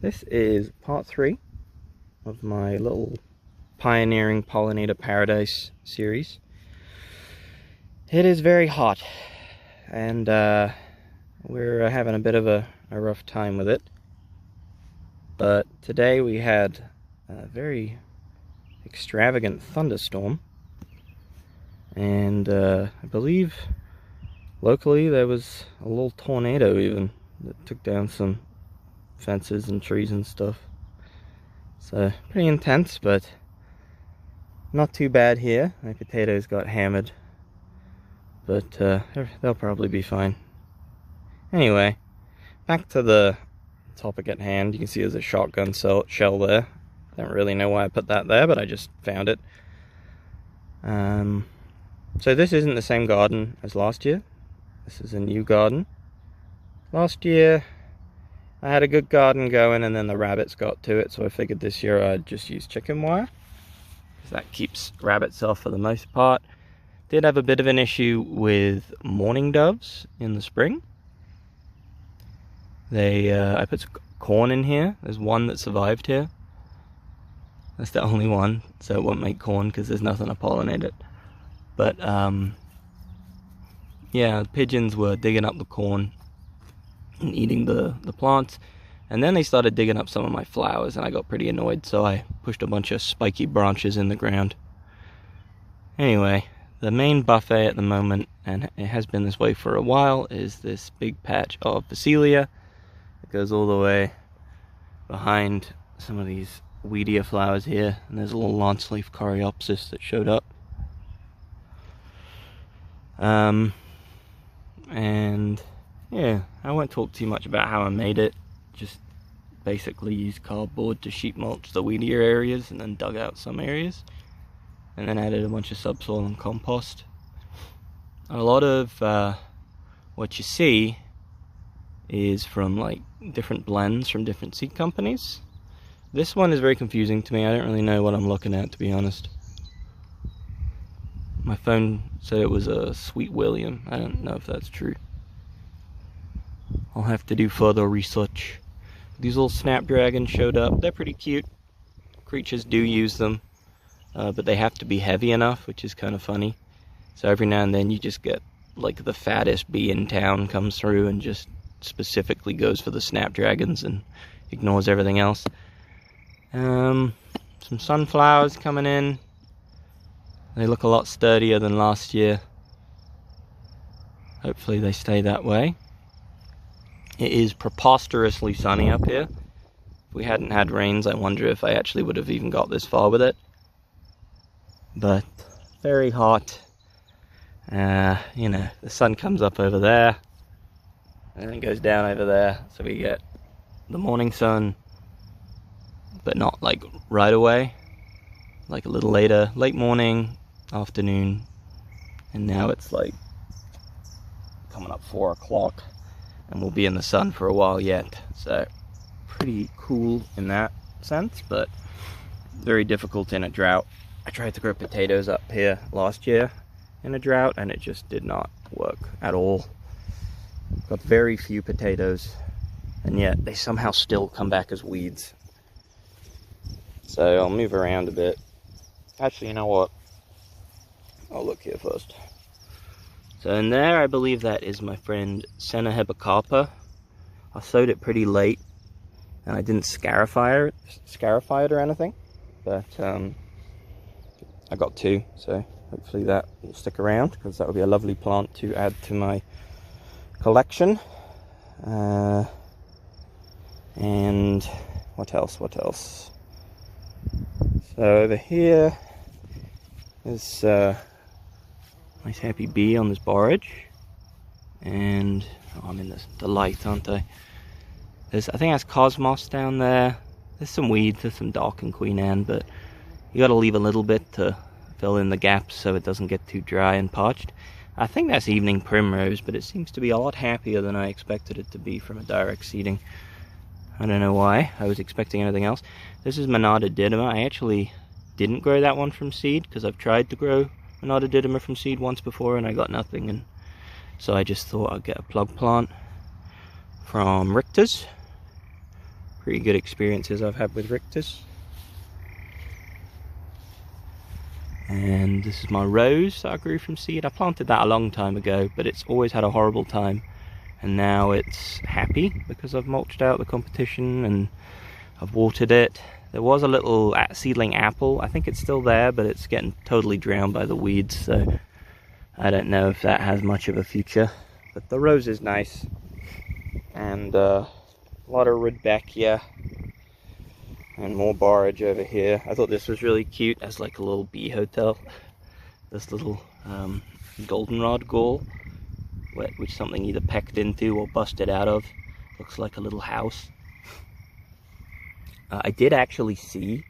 This is part 3 of my little pioneering pollinator paradise series. It is very hot, and we're having a bit of a rough time with it. But today we had a very extravagant thunderstorm, and I believe locally there was a little tornado even that took down some fences and trees and stuff. So pretty intense, but not too bad here. My potatoes got hammered, but they'll probably be fine. Anyway, back to the topic at hand. You can see there's a shotgun shell there. Don't really know why I put that there, but I just found it. So this isn't the same garden as last year. This is a new garden. Last year I had a good garden going, and then the rabbits got to it, so I figured this year I'd just use chicken wire, because that keeps rabbits off for the most part. Did have a bit of an issue with mourning doves in the spring. I put some corn in here. There's one that survived here. That's the only one, so it won't make corn because there's nothing to pollinate it. But yeah, the pigeons were digging up the corn and eating the plants, and then they started digging up some of my flowers, and I got pretty annoyed, so I pushed a bunch of spiky branches in the ground. Anyway, the main buffet at the moment, and it has been this way for a while, is this big patch of Phacelia. It goes all the way behind some of these weedier flowers here, and there's a little lance leaf coreopsis that showed up. And yeah, I won't talk too much about how I made it. Just basically used cardboard to sheet mulch the weedier areas, and then dug out some areas, and then added a bunch of subsoil and compost. A lot of what you see is from like different blends from different seed companies. This one is very confusing to me. I don't really know what I'm looking at, to be honest. My phone said it was a Sweet William. I don't know if that's true. I'll have to do further research. These little snapdragons showed up. They're pretty cute. Creatures do use them, but they have to be heavy enough, which is kind of funny. So every now and then you just get like the fattest bee in town comes through and just specifically goes for the snapdragons and ignores everything else. Some sunflowers coming in. They look a lot sturdier than last year. Hopefully they stay that way. It is preposterously sunny up here. If we hadn't had rains, I wonder if I actually would have even got this far with it. But very hot. You know, the sun comes up over there and then goes down over there, so we get the morning sun, but not like right away, like a little later, late morning, afternoon, and now it's like coming up 4 o'clock, and we'll be in the sun for a while yet. So pretty cool in that sense, but very difficult in a drought. I tried to grow potatoes up here last year in a drought, and it just did not work at all. Got very few potatoes, and yet they somehow still come back as weeds. So I'll move around a bit. Actually, you know what? I'll look here first. So in there, I believe that is my friend Senna Hebecarpa. I sowed it pretty late, and I didn't scarify it or anything, but I got 2, so hopefully that will stick around, because that would be a lovely plant to add to my collection. And what else? So over here is nice happy bee on this borage, and I'm in the light, aren't I? I think that's cosmos down there. There's some weeds, there's some dark and Queen Anne, but you got to leave a little bit to fill in the gaps so it doesn't get too dry and parched. I think that's evening primrose, but it seems to be a lot happier than I expected it to be from a direct seeding. I don't know why. I was expecting anything else. This is Monada didyma. I actually didn't grow that one from seed, because I've tried to grow Monada didyma from seed once before and I got nothing, and so I just thought I'd get a plug plant from Richter's pretty good experiences I've had with Rictus. And this is my rose that I grew from seed. I planted that a long time ago, but it's always had a horrible time. And now it's happy because I've mulched out the competition and I've watered it. There was a little seedling apple. I think it's still there, but it's getting totally drowned by the weeds, so I don't know if that has much of a future. But the rose is nice. And a lot of rudbeckia. And more borage over here. I thought this was really cute as like a little bee hotel. This little goldenrod gall, which something either pecked into or busted out of. Looks like a little house. I did actually see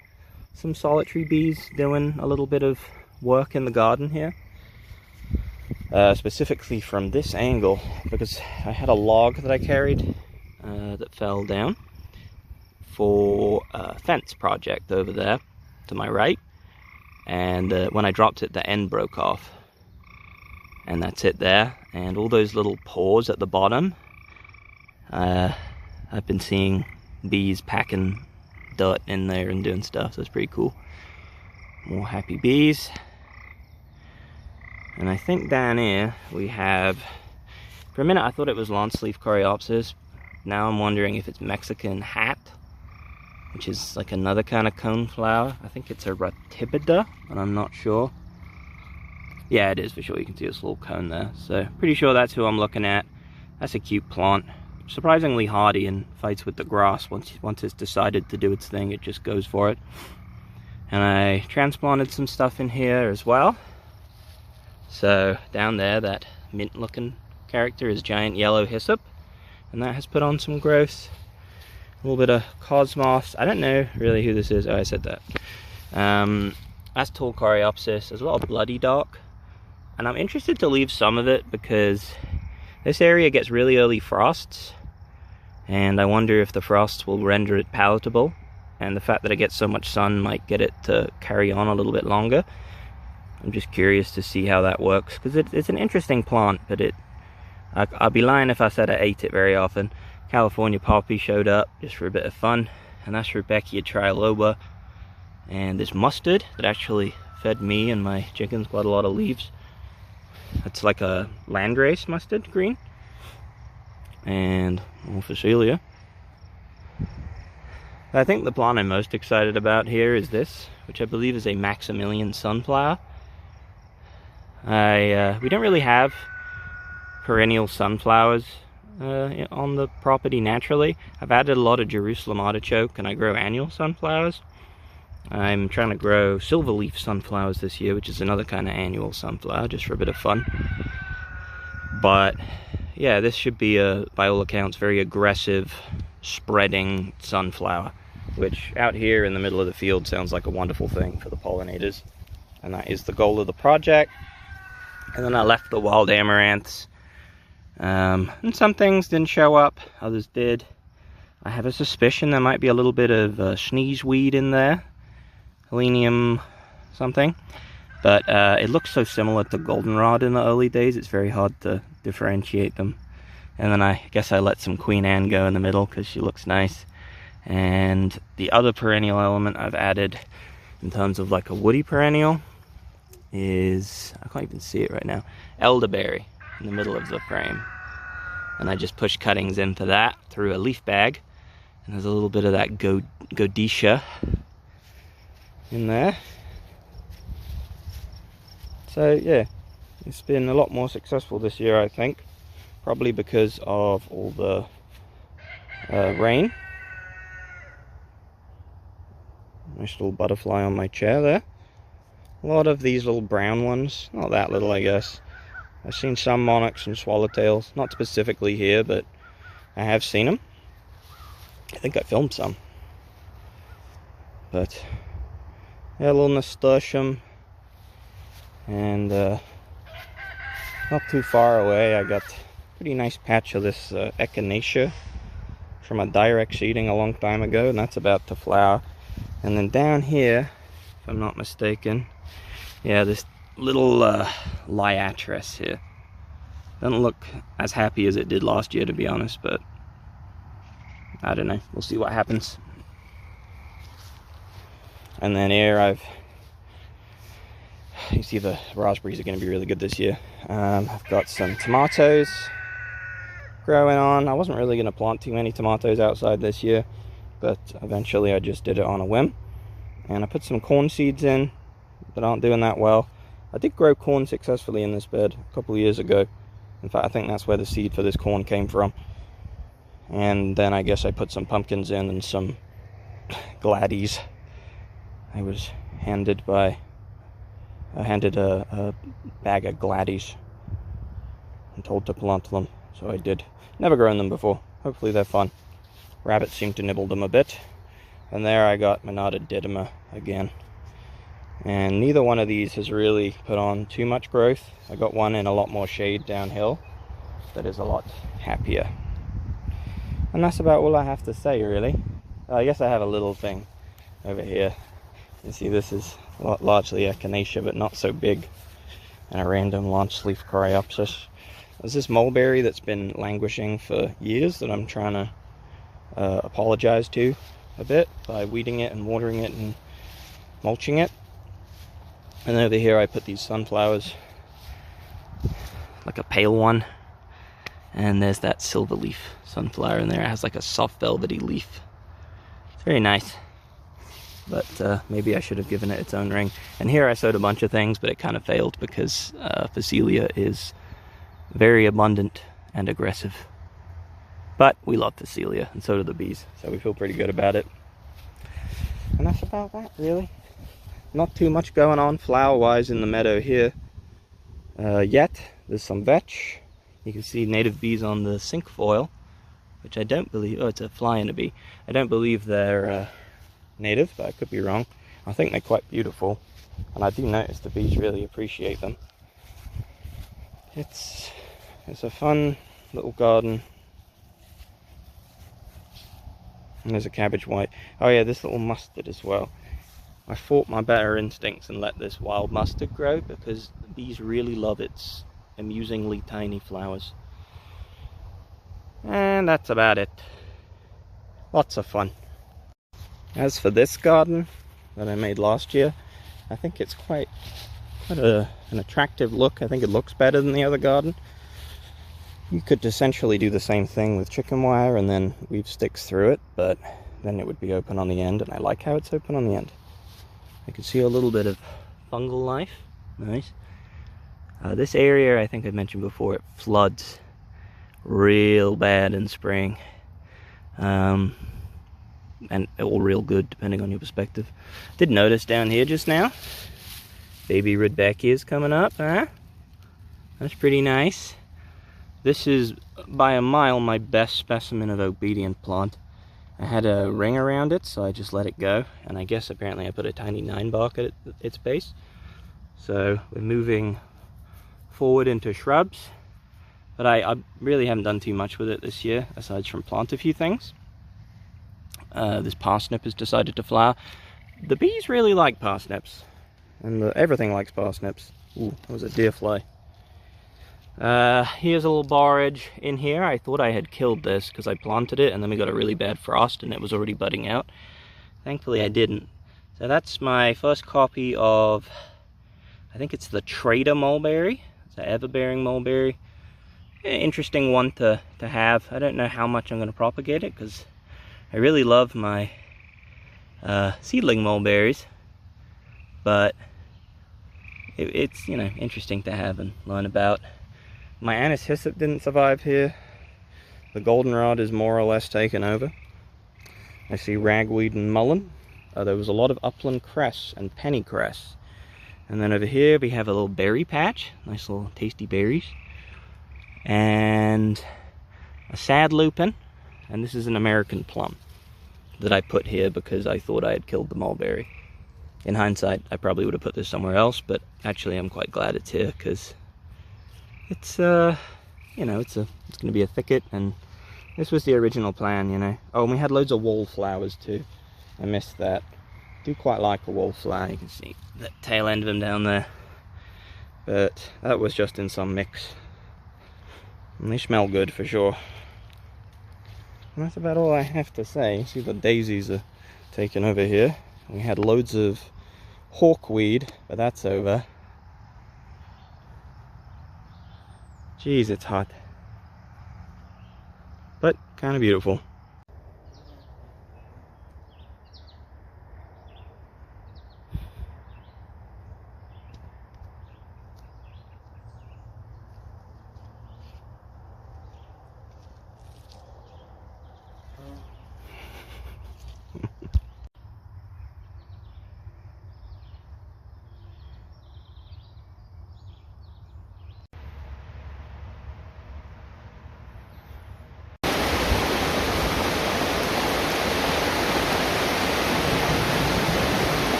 some solitary bees doing a little bit of work in the garden here. Specifically from this angle, because I had a log that I carried that fell down for a fence project over there to my right, and when I dropped it, the end broke off, and that's it there. And all those little pores at the bottom, I've been seeing bees packing dirt in there and doing stuff, so it's pretty cool. More happy bees. And I think down here we have, for a minute I thought it was lawn sleeve coreopsis. Now I'm wondering if it's Mexican hat, which is like another kind of cone flower. I think it's a ratibida, but I'm not sure. Yeah, it is for sure. You can see this little cone there. So pretty sure that's who I'm looking at. That's a cute plant. Surprisingly hardy and fights with the grass. Once it's decided to do its thing, it just goes for it. And I transplanted some stuff in here as well. So down there, that mint looking character is giant yellow hyssop, and that has put on some growth. A little bit of cosmos. I don't know really who this is. Oh, I said that. That's tall coreopsis. There's a lot of bloody dock, and I'm interested to leave some of it because this area gets really early frosts, and I wonder if the frosts will render it palatable, and the fact that it gets so much sun might get it to carry on a little bit longer. I'm just curious to see how that works, because it's an interesting plant, but I'd be lying if I said I ate it very often. California poppy showed up just for a bit of fun, and that's Rudbeckia triloba. And this mustard that actually fed me and my chickens quite a lot of leaves. It's like a landrace mustard green. And more Phacelia. I think the plant I'm most excited about here is this, which I believe is a Maximilian sunflower. We don't really have perennial sunflowers on the property naturally. I've added a lot of Jerusalem artichoke, and I grow annual sunflowers. I'm trying to grow silverleaf sunflowers this year, which is another kind of annual sunflower, just for a bit of fun. But yeah, this should be a, by all accounts, very aggressive spreading sunflower, which out here in the middle of the field sounds like a wonderful thing for the pollinators. And that is the goal of the project. And then I left the wild amaranths. And some things didn't show up, others did. I have a suspicion there might be a little bit of sneeze weed in there. Helenium something. But it looks so similar to goldenrod in the early days, it's very hard to differentiate them. And then I guess I let some Queen Anne go in the middle because she looks nice. And the other perennial element I've added in terms of like a woody perennial is, I can't even see it right now, elderberry in the middle of the frame. And I just push cuttings into that through a leaf bag. And there's a little bit of that Godetia in there. So yeah, it's been a lot more successful this year, I think. Probably because of all the rain. Nice little butterfly on my chair there. A lot of these little brown ones, not that little I guess. I've seen some monarchs and swallowtails, not specifically here, but I have seen them. I think I filmed some. But yeah, a little nasturtium. And not too far away I got a pretty nice patch of this echinacea from a direct seeding a long time ago, and that's about to flower. And then down here, if I'm not mistaken, yeah, this little liatris here. Doesn't look as happy as it did last year, to be honest, but I don't know, we'll see what happens. And then here you see the raspberries are going to be really good this year. I've got some tomatoes growing on. I wasn't really going to plant too many tomatoes outside this year, but eventually I just did it on a whim. And I put some corn seeds in that aren't doing that well. I did grow corn successfully in this bed a couple of years ago. In fact, I think that's where the seed for this corn came from. And then I guess I put some pumpkins in and some gladdies. I was handed a bag of gladdies and told to plant them, so I did. Never grown them before. Hopefully they're fun. Rabbits seem to nibble them a bit. And there I got Monarda didyma again. And neither one of these has really put on too much growth. I got one in a lot more shade downhill that is a lot happier. And that's about all I have to say, really. I guess I have a little thing over here. You see, this is largely echinacea, but not so big. And a random launch leaf coreopsis. There's this mulberry that's been languishing for years that I'm trying to apologize to a bit by weeding it and watering it and mulching it. And over here I put these sunflowers, like a pale one, and there's that silver leaf sunflower in there. It has like a soft velvety leaf. It's very nice, but maybe I should have given it its own ring. And here I sowed a bunch of things, but it kind of failed because Phacelia is very abundant and aggressive. But we love Phacelia, and so do the bees, so we feel pretty good about it. And that's about that, really. Not too much going on flower-wise in the meadow here yet. There's some vetch. You can see native bees on the cinquefoil, which I don't believe... Oh, it's a fly and a bee. I don't believe they're native, but I could be wrong. I think they're quite beautiful, and I do notice the bees really appreciate them. It's a fun little garden. And there's a cabbage white. Oh yeah, this little mustard as well. I fought my better instincts and let this wild mustard grow because the bees really love its amusingly tiny flowers. And that's about it. Lots of fun. As for this garden that I made last year, I think it's quite an attractive look. I think it looks better than the other garden. You could essentially do the same thing with chicken wire and then weave sticks through it, but then it would be open on the end, and I like how it's open on the end. I can see a little bit of fungal life. Nice. This area, I think I mentioned before, it floods real bad in spring. And all real good, depending on your perspective. Did notice down here just now, baby Rudbeckias coming up, huh? That's pretty nice. This is, by a mile, my best specimen of obedient plant. I had a ring around it, so I just let it go, and I guess apparently I put a tiny 9-bark at its base. So we're moving forward into shrubs, but I really haven't done too much with it this year, aside from plant a few things. This parsnip has decided to flower. The bees really like parsnips, and everything likes parsnips. Ooh, that was a deer fly. Here's a little borage in here. I thought I had killed this because I planted it and then we got a really bad frost and it was already budding out. Thankfully I didn't. So that's my first copy of, I think it's the Trader mulberry. It's an ever-bearing mulberry. Interesting one to have. I don't know how much I'm going to propagate it because I really love my seedling mulberries, but it's, you know, interesting to have and learn about. My anise hyssop didn't survive here. The goldenrod is more or less taken over. I see ragweed and mullein. There was a lot of upland cress and pennycress. And then over here we have a little berry patch. Nice little tasty berries. And a sad lupin. And this is an American plum that I put here because I thought I had killed the mulberry. In hindsight, I probably would have put this somewhere else, but actually I'm quite glad it's here because it's you know, it's going to be a thicket, and this was the original plan, you know. Oh, and we had loads of wallflowers too. I missed that. Do quite like a wallflower. You can see the tail end of them down there, but that was just in some mix, and they smell good for sure. And that's about all I have to say. See, the daisies are taken over here. We had loads of hawkweed, but that's over. Jeez, it's hot. But kind of beautiful.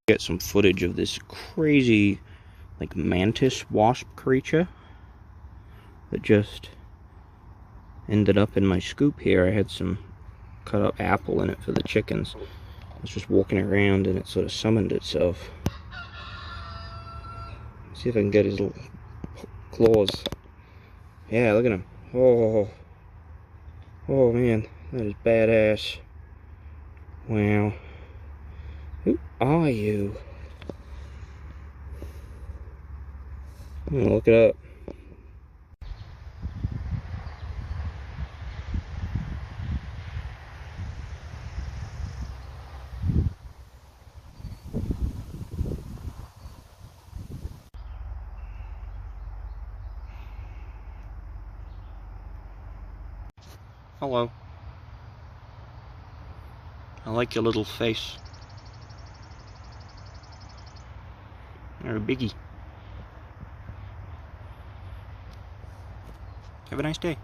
Get some footage of this crazy, like, mantis wasp creature that just ended up in my scoop here. I had some cut up apple in it for the chickens. I was just walking around and it sort of summoned itself. See if I can get his little claws. Yeah, look at him. Oh, oh man, that is badass. Wow. Who are you? I'm gonna look it up. Hello. I like your little face. You're a biggie. Have a nice day.